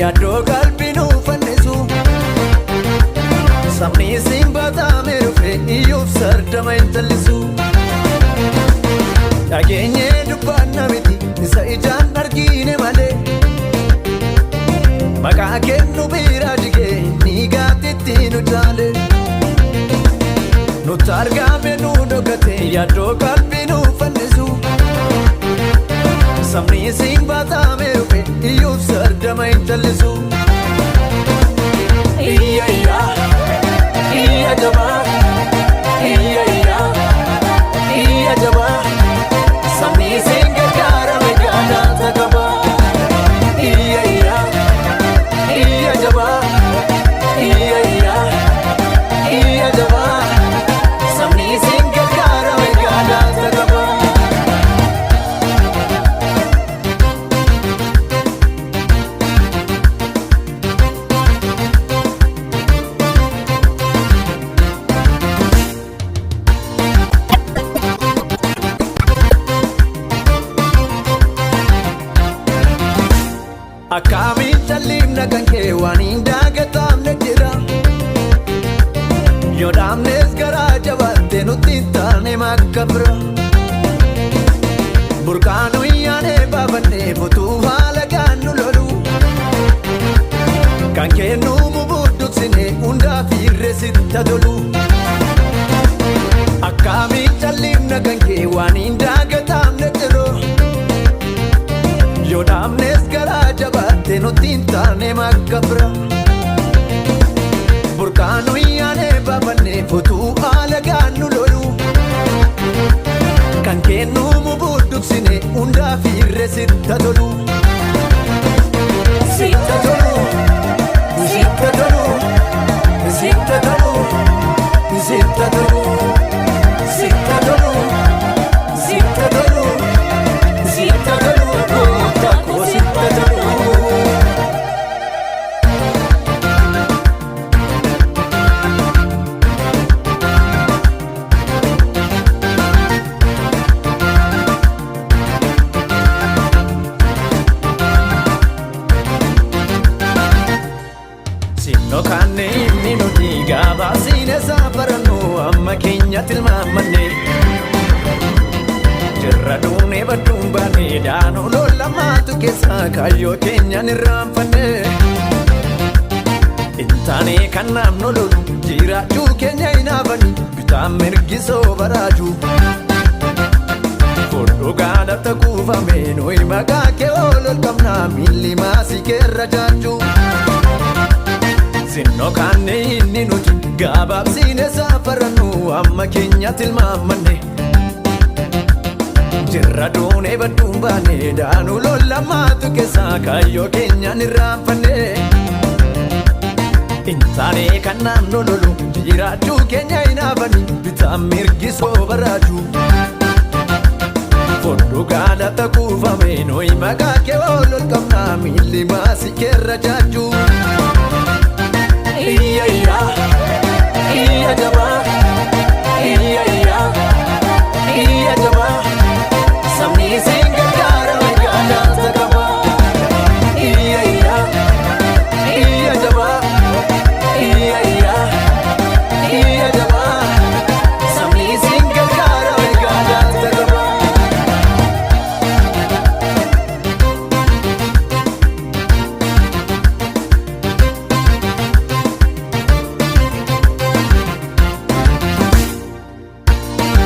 yaaddo qalbinu fannisu sabni simbatamee dhufe iyyuuf sardama hin tallisu dhageenye dubbanna miti isa ijaan argine malee maqaa kennu bira jigee ni gaatitti nu jaale nutti argame nu dhokate yaaddo qalbinu fannisu sabni simbatamee dhufe iyyuuf sardama hin tallisu iya iya iya jaba iya iya iya jaba sabni singargaara meeqaadha takaba iya iya iya jaba iya iya iya jaba sabni singargaara meeqaadha takaba akkamiin jallimna kan kee waan hin daagatamne jira yoo dhaabnes garaa jabaatte nutti taane makka bira burqaanu iyyaanee baafannee futuu haala gaannu lolu kan kennu mubudduksine hundaa fiirre sitta tolu akkamiin jallimna kan kee waan hin daagatamne jira yoo dhaabnes garaa jabaatte nutti taane makka bira burqaanu iyyaanee baafannee futuu haala gaannu lolu kan kennu mubudduksine hundaa fiirre sitta tolu sitta tolu sitta tolu sitta tolu sitta tolu sitta tolu sitta tolu sitta tolu Nokanne inni nuti gabaasine saafarannu amma keenya tilmaamanne jirra duunee badduun baane daanuu lolamaatu keessa kaayyoo keenyan irraanfanne intaane kan naamno lolu jiraachuu keenya hinaafani bitaan mirgisoo baraaju fudhu gaadhatta kuufame nuyi maqaa kee oolol qabnaa miilli maasii keerra jaajuu Sinno kanne inni nuti gabaabsine saafarannu amma keenya tilmaamanne jirra duunee badduun baane daanuu lolamaatu keessa kaayyoo keenyan irraanfanne intaane kan naamno lolu jiraachuu keenya hinaafani bitaan mirgisoo baraaju fudhu gaadhatta kuufame nuyi maqaa kee oolol qabnaa miilli maasii keerra jaajuu iya